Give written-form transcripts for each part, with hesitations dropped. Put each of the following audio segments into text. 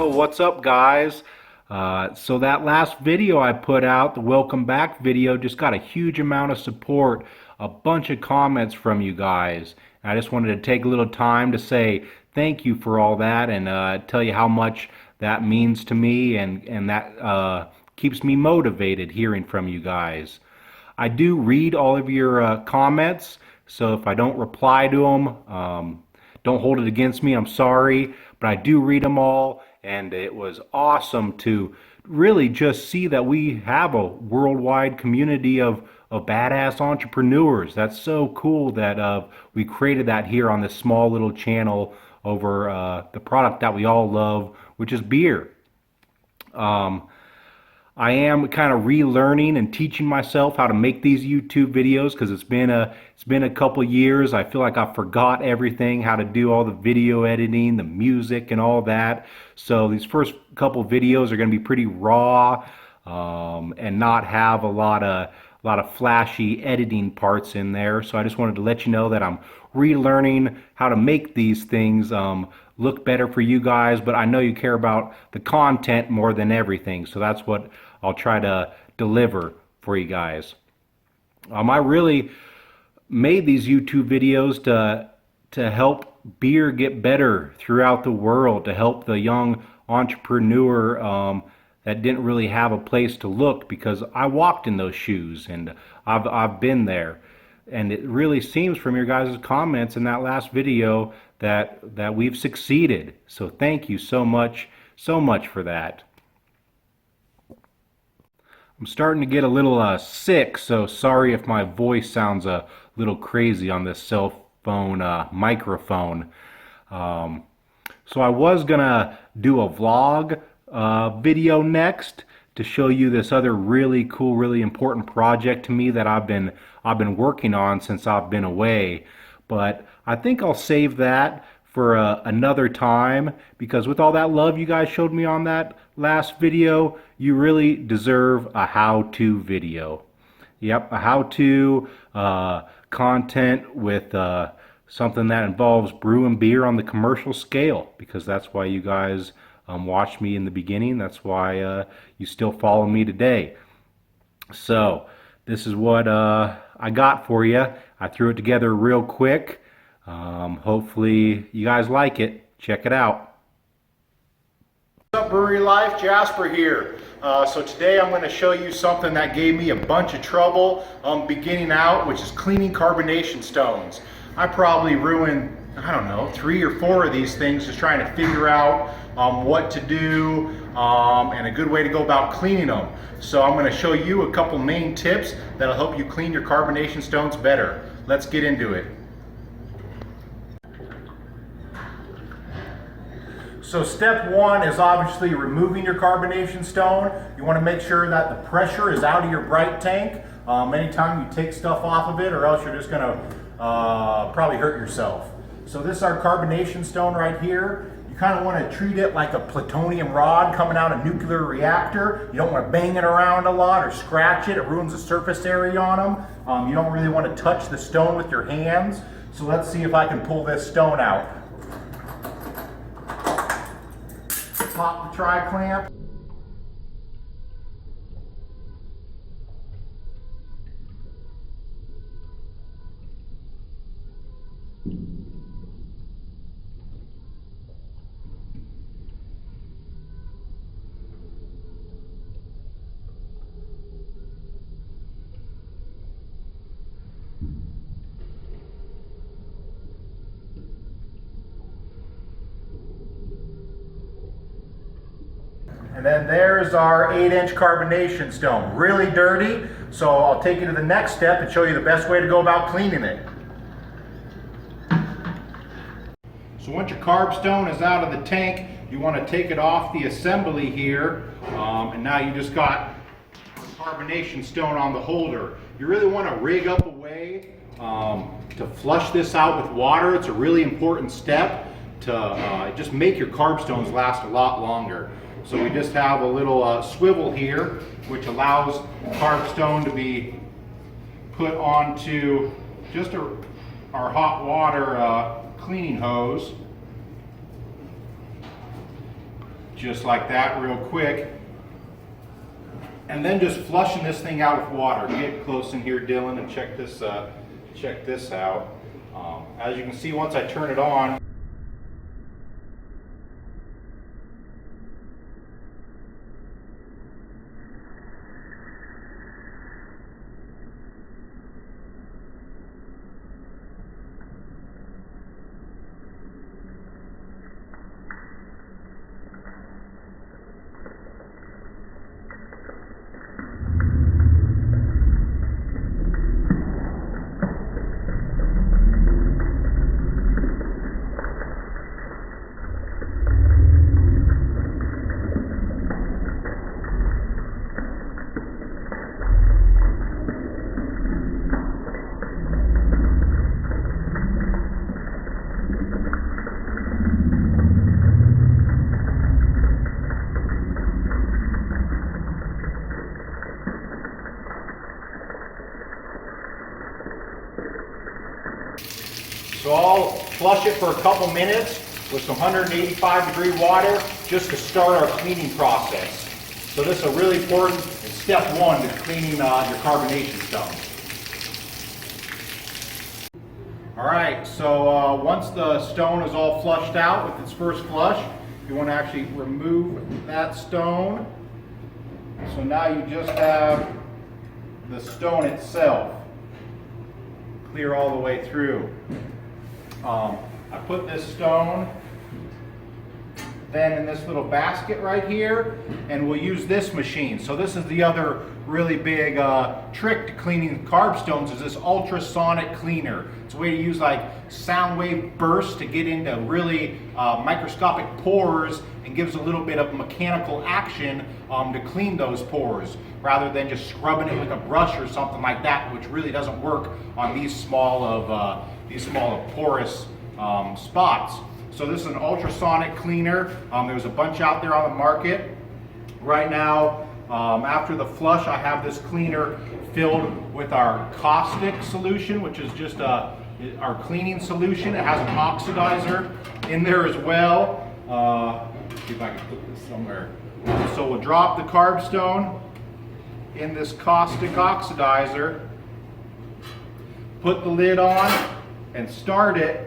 Yo, what's up, guys? So that last video I put out, the welcome back video, just got a huge amount of support, a bunch of comments from you guys. I just wanted to take a little time to say thank you for all that and tell you how much that means to me and that keeps me motivated hearing from you guys. I do read all of your comments, so if I don't reply to them, don't hold it against me. I'm sorry, but I do read them all, and it was awesome to really just see that we have a worldwide community of badass entrepreneurs. That's so cool that we created that here on this small little channel over the product that we all love, which is beer. I am kind of relearning and teaching myself how to make these YouTube videos because it's been a couple years. I feel like I forgot everything, how to do all the video editing, the music, and all that. So these first couple videos are going to be pretty raw and not have a lot of flashy editing parts in there. So I just wanted to let you know that I'm relearning how to make these things look better for you guys, but I know you care about the content more than everything, so that's what I'll try to deliver for you guys. I really made these YouTube videos to help beer get better throughout the world, to help the young entrepreneur that didn't really have a place to look, because I walked in those shoes and I've been there. And it really seems from your guys' comments in that last video that we've succeeded. So thank you so much for that. I'm starting to get a little sick, so sorry if my voice sounds a little crazy on this cell phone microphone. So I was gonna do a vlog video next to show you this other really cool, really important project to me that I've been working on since I've been away. But I think I'll save that for another time, because with all that love you guys showed me on that last video, you really deserve a how-to video. Yep, a how-to content with something that involves brewing beer on the commercial scale, because that's why you guys watched me in the beginning. That's why you still follow me today. So this is what I got for you. I threw it together real quick. Hopefully you guys like it. Check it out. What's up, Brewery Life? Jasper here. So today I'm going to show you something that gave me a bunch of trouble beginning out, which is cleaning carbonation stones. I probably ruined, I don't know, 3 or 4 of these things just trying to figure out what to do and a good way to go about cleaning them. So I'm going to show you a couple main tips that'll help you clean your carbonation stones better. Let's get into it. So step 1 is obviously removing your carbonation stone. You want to make sure that the pressure is out of your bright tank anytime you take stuff off of it, or else you're just going to probably hurt yourself. So this is our carbonation stone right here. You kind of want to treat it like a plutonium rod coming out of a nuclear reactor. You don't want to bang it around a lot or scratch it. It ruins the surface area on them. You don't really want to touch the stone with your hands. So let's see if I can pull this stone out. Pop the tri-clamp. And then there's our 8-inch carbonation stone. Really dirty, so I'll take you to the next step and show you the best way to go about cleaning it. So once your carb stone is out of the tank, you want to take it off the assembly here, and now you just got carbonation stone on the holder. You really want to rig up a way to flush this out with water. It's a really important step to just make your carb stones last a lot longer. So we just have a little swivel here, which allows carb stone to be put onto just our hot water cleaning hose. just like that real quick. And then just flushing this thing out with water. Get close in here, Dylan, and check this out. As you can see, once I turn it on, so I'll flush it for a couple minutes with some 185-degree water just to start our cleaning process. So this is a really important step one to cleaning your carbonation stone. Alright, so once the stone is all flushed out with its first flush, you want to actually remove that stone. So now you just have the stone itself clear all the way through. I put this stone then in this little basket right here, and we'll use this machine. So this is the other really big trick to cleaning carb stones, is this ultrasonic cleaner. It's a way to use like sound wave bursts to get into really microscopic pores, and gives a little bit of mechanical action to clean those pores, rather than just scrubbing it with a brush or something like that, which really doesn't work on these small of porous spots. So this is an ultrasonic cleaner. There's a bunch out there on the market. Right now, after the flush, I have this cleaner filled with our caustic solution, which is just our cleaning solution. It has an oxidizer in there as well. See if I can put this somewhere. So we'll drop the carb stone in this caustic oxidizer, put the lid on, and start it.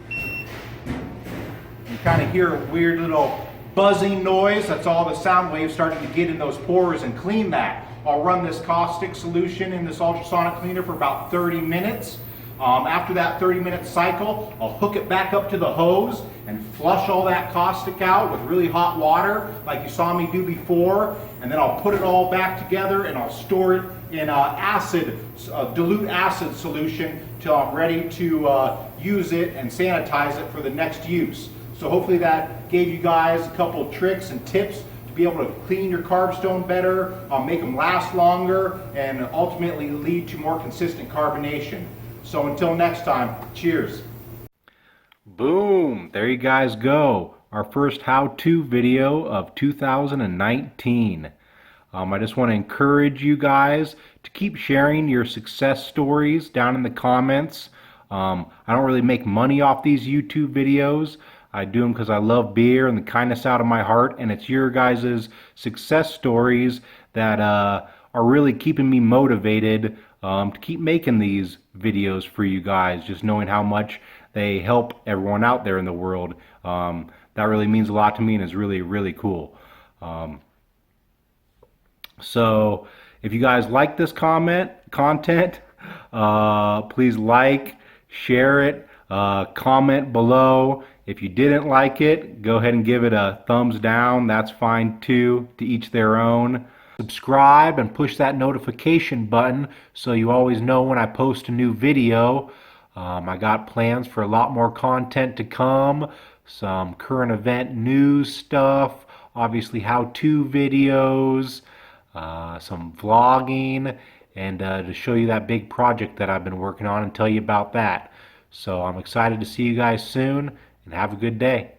You kind of hear a weird little buzzing noise. That's all the sound waves starting to get in those pores and clean that. I'll run this caustic solution in this ultrasonic cleaner for about 30 minutes. After that 30-minute cycle, I'll hook it back up to the hose and flush all that caustic out with really hot water like you saw me do before, and then I'll put it all back together and I'll store it in dilute acid solution till I'm ready to use it and sanitize it for the next use. So hopefully that gave you guys a couple of tricks and tips to be able to clean your carb stone better, make them last longer, and ultimately lead to more consistent carbonation. So until next time, cheers. Boom, there you guys go. Our first how-to video of 2019. I just want to encourage you guys to keep sharing your success stories down in the comments. I don't really make money off these YouTube videos. I do them because I love beer and the kindness out of my heart, and it's your guys' success stories that are really keeping me motivated to keep making these videos for you guys, just knowing how much they help everyone out there in the world. That really means a lot to me and is really, really cool. So if you guys like this content, please like, share it, comment below. If you didn't like it, go ahead and give it a thumbs down. That's fine too, to each their own. Subscribe and push that notification button so you always know when I post a new video. I got plans for a lot more content to come, some current event news stuff, obviously how-to videos, some vlogging, and to show you that big project that I've been working on and tell you about that. So I'm excited to see you guys soon, and have a good day.